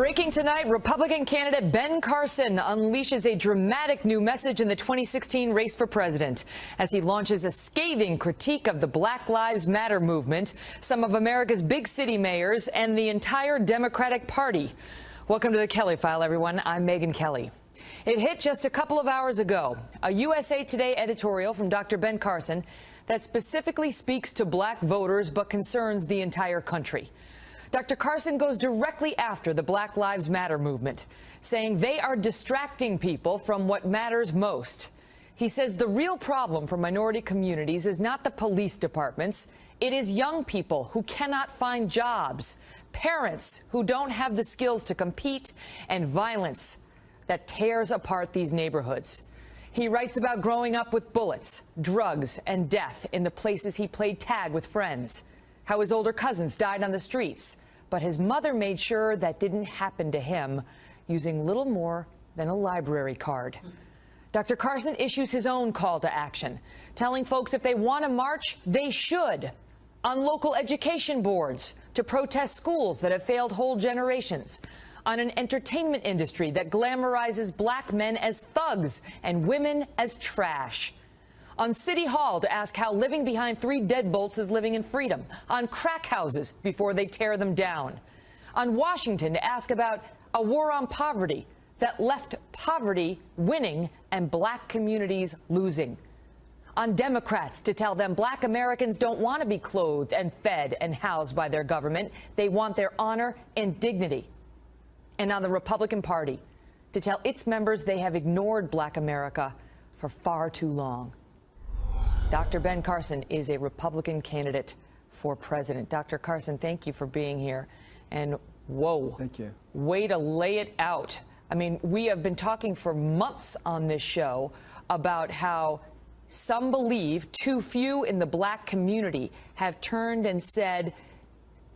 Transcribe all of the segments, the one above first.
Breaking tonight, Republican candidate Ben Carson unleashes a dramatic new message in the 2016 race for president as he launches a scathing critique of the Black Lives Matter movement, some of America's big city mayors, and the entire Democratic Party. Welcome to the Kelly File, everyone. I'm Megyn Kelly. It hit just a couple of hours ago, a USA Today editorial from Dr. Ben Carson that specifically speaks to black voters but concerns the entire country. Dr. Carson goes directly after the Black Lives Matter movement, saying they are distracting people from what matters most. He says the real problem for minority communities is not the police departments. It is young people who cannot find jobs, parents who don't have the skills to compete, and violence that tears apart these neighborhoods. He writes about growing up with bullets, drugs, and death in the places he played tag with friends, how his older cousins died on the streets, but his mother made sure that didn't happen to him using little more than a library card. Dr. Carson issues his own call to action, telling folks if they want to march, they should, on local education boards to protest schools that have failed whole generations, on an entertainment industry that glamorizes black men as thugs and women as trash, on City Hall to ask how living behind 3 deadbolts is living in freedom, on crack houses before they tear them down, on Washington to ask about a war on poverty that left poverty winning and black communities losing, on Democrats to tell them black Americans don't want to be clothed and fed and housed by their government. They want their honor and dignity. And on the Republican Party to tell its members they have ignored black America for far too long. Dr. Ben Carson is a Republican candidate for president. Dr. Carson, thank you for being here. And whoa, thank you. Way to lay it out. I mean, we have been talking for months on this show about how some believe too few in the black community have turned and said,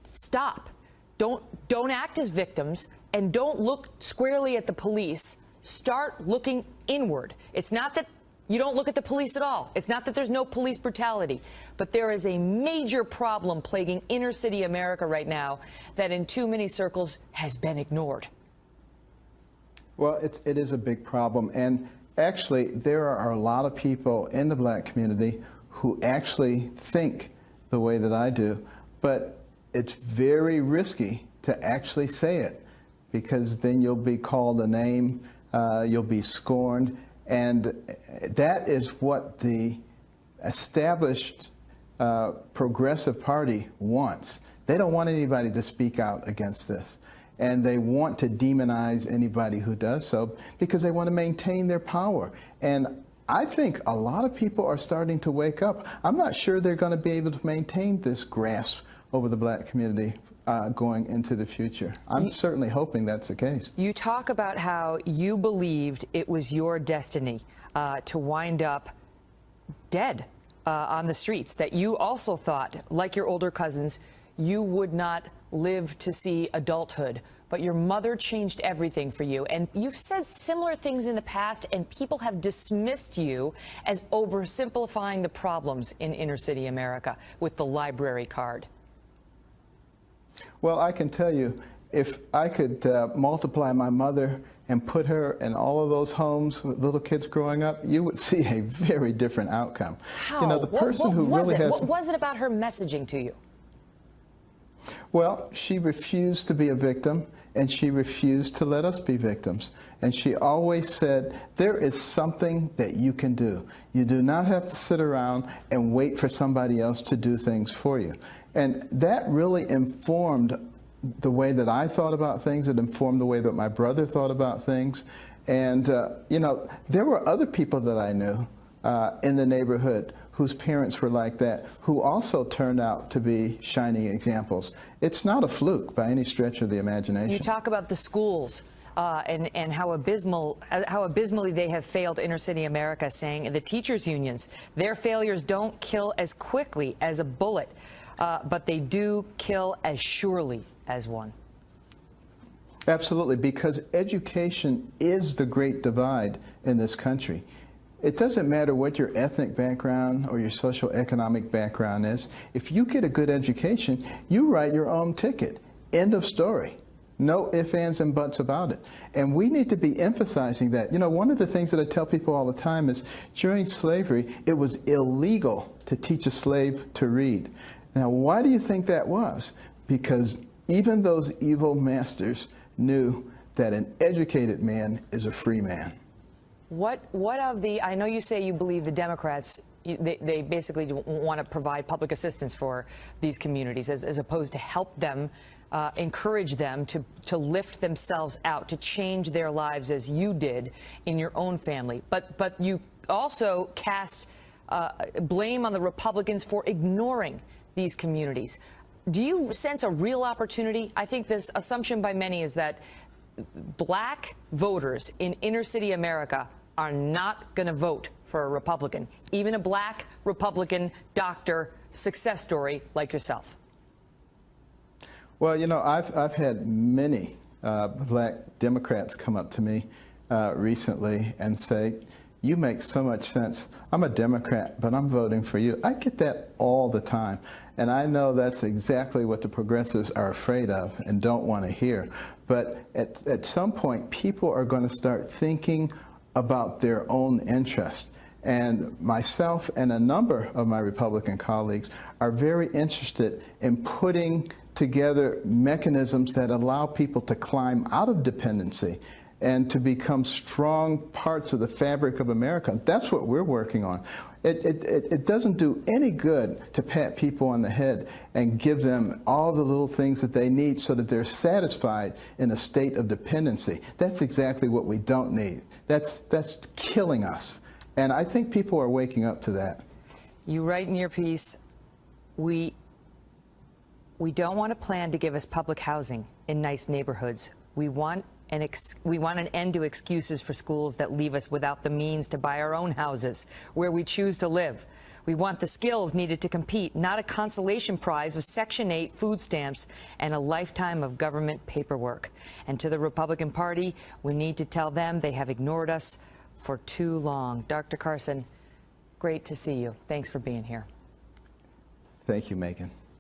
stop, don't act as victims and don't look squarely at the police. Start looking inward. It's not that you don't look at the police at all. It's not that there's no police brutality, but there is a major problem plaguing inner city America right now that in too many circles has been ignored. Well, it is a big problem. And actually, there are a lot of people in the black community who actually think the way that I do, but it's very risky to actually say it because then you'll be called a name, you'll be scorned. And that is what the established Progressive Party wants. They don't want anybody to speak out against this. And they want to demonize anybody who does so because they want to maintain their power. And I think a lot of people are starting to wake up. I'm not sure they're going to be able to maintain this grasp over the black community going into the future. I'm certainly hoping that's the case. You talk about how you believed it was your destiny to wind up dead on the streets, that you also thought, like your older cousins, you would not live to see adulthood. But your mother changed everything for you. And you've said similar things in the past, and people have dismissed you as oversimplifying the problems in inner city America with the library card. Well, I can tell you, if I could multiply my mother and put her in all of those homes with little kids growing up, you would see a very different outcome. How? You know, the person who really has... What was it about her messaging to you? Well, she refused to be a victim, and she refused to let us be victims. And she always said, there is something that you can do. You do not have to sit around and wait for somebody else to do things for you. And that really informed the way that I thought about things. It informed the way that my brother thought about things. And, you know, there were other people that I knew in the neighborhood whose parents were like that, who also turned out to be shining examples. It's not a fluke by any stretch of the imagination. You talk about the schools and how abysmally they have failed inner city America, saying the teachers' unions, their failures don't kill as quickly as a bullet, but they do kill as surely as one. Absolutely, because education is the great divide in this country. It doesn't matter what your ethnic background or your social economic background is. If you get a good education, you write your own ticket. End of story. No ifs, ands, and buts about it. And we need to be emphasizing that. You know, one of the things that I tell people all the time is during slavery, it was illegal to teach a slave to read. Now, why do you think that was? Because even those evil masters knew that an educated man is a free man. What of the, I know you say you believe the Democrats, they basically want to provide public assistance for these communities as opposed to help them, encourage them to lift themselves out, to change their lives as you did in your own family. But you also cast blame on the Republicans for ignoring these communities. Do you sense a real opportunity? I think this assumption by many is that black voters in inner city America are not going to vote for a Republican, even a black Republican doctor success story like yourself. Well, you know, I've had many black Democrats come up to me recently and say, "You make so much sense. I'm a Democrat, but I'm voting for you." I get that all the time. And I know that's exactly what the progressives are afraid of and don't want to hear. But at some point, people are going to start thinking about their own interest. And myself and a number of my Republican colleagues are very interested in putting together mechanisms that allow people to climb out of dependency and to become strong parts of the fabric of America. That's what we're working on. It doesn't do any good to pat people on the head and give them all the little things that they need so that they're satisfied in a state of dependency. That's exactly what we don't need. That's killing us. And I think people are waking up to that. You write in your piece, we don't want a plan to give us public housing in nice neighborhoods. We want an end to excuses for schools that leave us without the means to buy our own houses where we choose to live. We want the skills needed to compete, not a consolation prize with Section 8 food stamps and a lifetime of government paperwork. And to the Republican Party, we need to tell them they have ignored us for too long. Dr. Carson, great to see you. Thanks for being here. Thank you, Megan.